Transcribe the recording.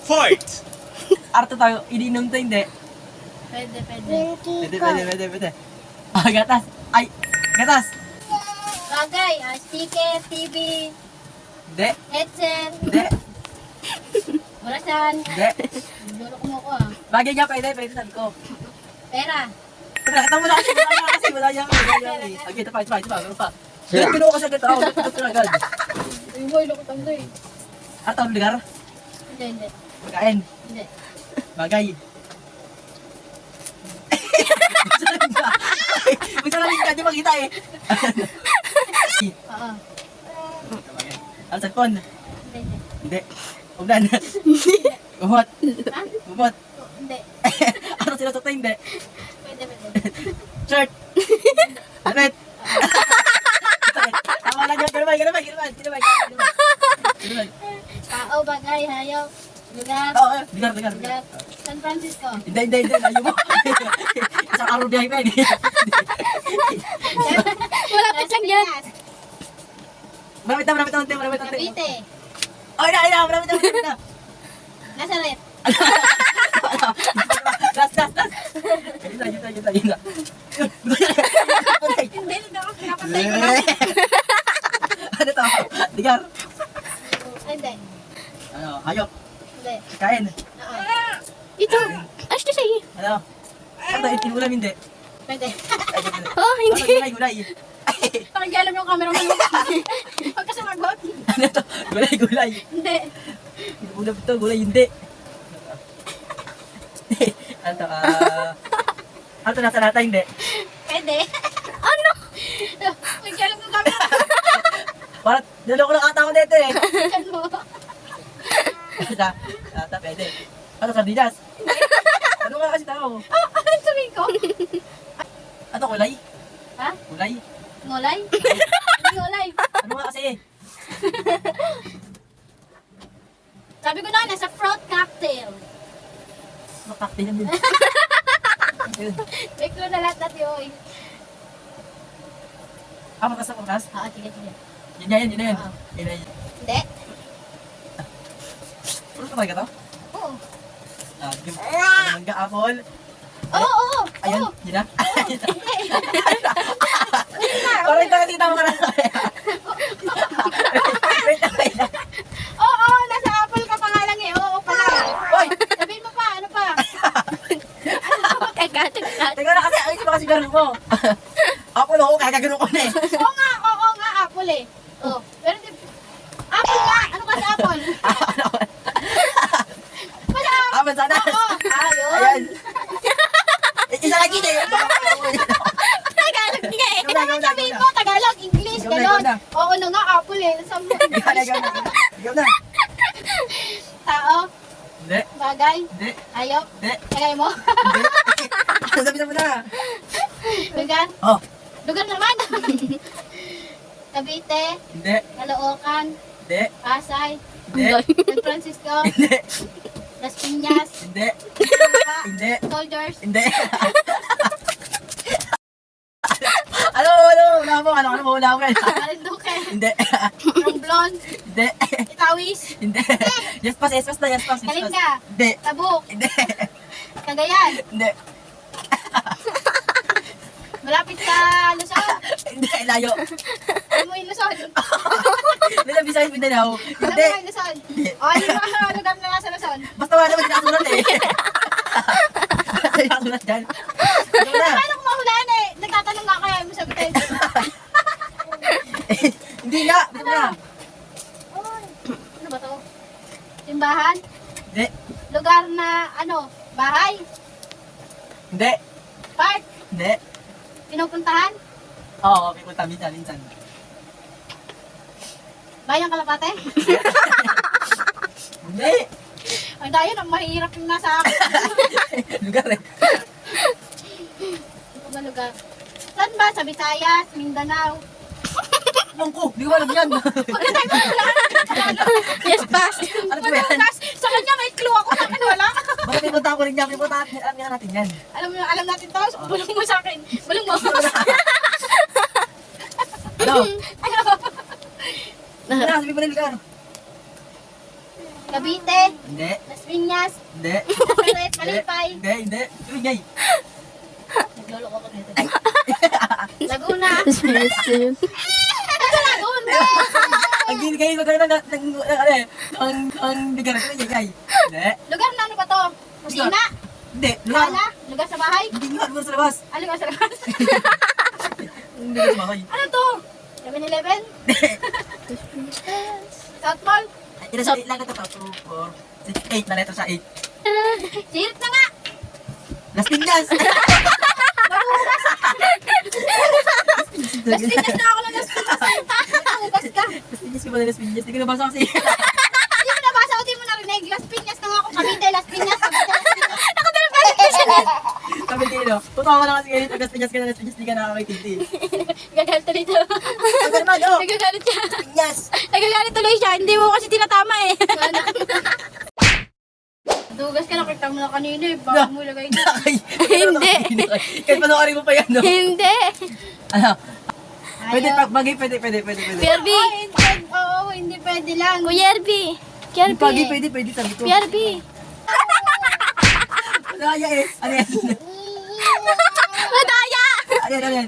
Fight! Arto tayo, iniinom to hindi. Pwede. Pwede. Ah, gatas. Ay, gatas. Bagay, sticker, TV, Hindi. headset, Hindi. orasan. Hindi. Luro ko mo ko ah. Bagay niya, pwede sabi ko. Pera. Nakita mo na kasi, wala niya. Okay, ito pa. Ganun kinuha kasi agad ako, ito na agad. Yung boy, lukot ang doy. Arto, ang lugar. Hindi. Pagkain. Hindi. Bagay. Magsalamin ka, di makita eh. Oo. Ang cellphone. Hindi. Hindi. Ugdan. Bumot. Ha? Bumot. Hindi. Ano sinusuot hindi? Pwede. Shirt. Damit. Tama lang yun. Ganun. Tao, bagay, hayop, lugar. Oo, bigar. Lugar. San Francisco. Hindi. Layo mo. Isang araw biyahe pa eh. Malapit lang yan. Marami na. Cavite. Ay na. Marami na. Nazareth. Last. Yun na. Hindi ako pinapatay ko na. Ano to? Bigar. Hindi. Ano? Hayop. Hindi. Kain. Oo. Ito. Ash to say. Ano? Ano? Inulam hindi. Pwede. Oh, hindi. Gulay. Pakigalam yung camera mo. Huwag ka sumagot. Ano to? Gulay. Hindi. Ulam to, gulay hindi. Ano to? Ano to nasa lata hindi? Pwede. Ano? Pakigalam yung camera. Parang niloko lang ata ako dito eh. Ano? Lata pwede. Ano sardinas? Ano nga kasi tao? Ano sabihin ko? Ano kulay? Ha? Kulay? Ngolay? Ngolay. Ano nga kasi? Sabi ko na, nasa fruit cocktail. Makakti lang din. Yun. May clue na lahat natin yun. Matas na matas? Oo, sige. Yun na yun. Oo. Yun na yun. Hindi? Ano talaga to? Oo. Mangga, apple. Oo. Ayun, Oo. yun na. Hindi. Parang ito kasi tama ka na. Wait lang. Oo, nasa apple ka pa nga lang eh. Oo pala. Hoy! Sabihin mo pa, ano pa? Teka. Teka na kasi, ayun ba kasi gano'n mo? Apple ako, kaya gano'n ko na eh. Oo nga, apple eh. Oo. Pero di... Apple nga! Ano kasi apple? Wala. Apple sana. Oo. Ayun. Ayan. Isa lagi na yun. Tagalog nga eh. Kailangan sabihin mo, Tagalog, English, Ikaw na, gano'n. ikaw na. Oo na nga, apple eh. Sabi mo, Ikaw na. Tao, Hindi. bagay, Hindi. hayop, Hindi. tagay mo. Hindi. Sabi mo na. Lugar, Oh. lugar naman. Cavite, Hindi. Caloocan, Hindi. Pasay, Hindi. San Francisco, Hindi. Las Piñas, Hindi. Hindi. Soldiers, Hindi. Ano mo? Wala mo. Marinduque, Hindi. Romblon, Hindi. Itawis, Hindi. Yes pass. Kalinga, Hindi. Tabuk, Hindi. Cagayan, Hindi. malapit sa Luzon. Hindi. Layo. Alam mo yung Luzon? Bila Bisaya Mindanao. Alam Hindi. mo yung Luzon? O, ano yung mga lugar na nasa Luzon? Basta wala naman sinasulat eh. Sinasulat dyan. Ano na? Paano ko mahulaan eh? Nagtatanong nga kaya mo sabi tayo. Hindi nga. Basta na. Ano ba to? Simbahan? Hindi. Lugar na ano? Bahay? Hindi. Park? Hindi. Pinupuntahan? Oo, may punta minsan. Bayang Kalapate? Hindi. Ang dayo nang mahirap yung nasa akin. Lugar eh. Ano ba lugar? Saan ba? Sa Visayas? Mindanao? Alam ko, hindi ko alam yan. Yes, pass. Ano ba yan? Sa kanya may clue ako sa akin wala. Bakit may punta ko rin yan? May punta natin yan. Alam natin to. Bulong mo sa akin. Bulong mo. Ano? Ano? Ano? Sabi mo na lugar. Cavite, Hindi. Las Piñas, Hindi. Nazaret, Malipay, Hindi. Ingay. nagluloko ko dito. Laguna, Special. Laguna, Ang gini kayo magkaroon ng bigar ko ingay. Hindi. lugar na ano ba to? Kusina, Hindi. Lugar. sala, lugar sa bahay, Hindi lugar sa labas. lugar sa labas. Hindi lugar sa bahay. Ano to? 7-Eleven? South Mall? Ilan sa 8 lang ito. 2, 4, 6, 8 na letter sa 8. Sirit na nga! Las Piñas! Las Piñas na ako ng Las Piñas. Nakugas ka. Las Piñas ko ba na Las Piñas? Hindi ko nabasa kasi. Hindi mo nabasa o di mo narinig. Las Piñas na nga ako. Cavite, Las Piñas. Cavite, Las Piñas. Sabi kayo, no? Totoo na kasi kayo. Las Piñas ka na Las Piñas. Hindi ka nakakaintindi. Gagalit na dito. Ang naman, oh! Nagagalit siya. Piñas! Nagagalit tuloy siya. Hindi mo kasi tinatama eh. Dugas ka na. Kita mo na kanina eh. Bago mo ilagay na. Hindi. Kahit panoorin mo pa yan, no? Hindi. Ano? Pwede, bagay, pwede. PRB. Oo, hindi pwede lang. Kuya Erby. Kuya Bagay, Erby. pwede, sabi ko. Kuya Erby. Madaya eh. Ano yan? Madaya. Ano yan?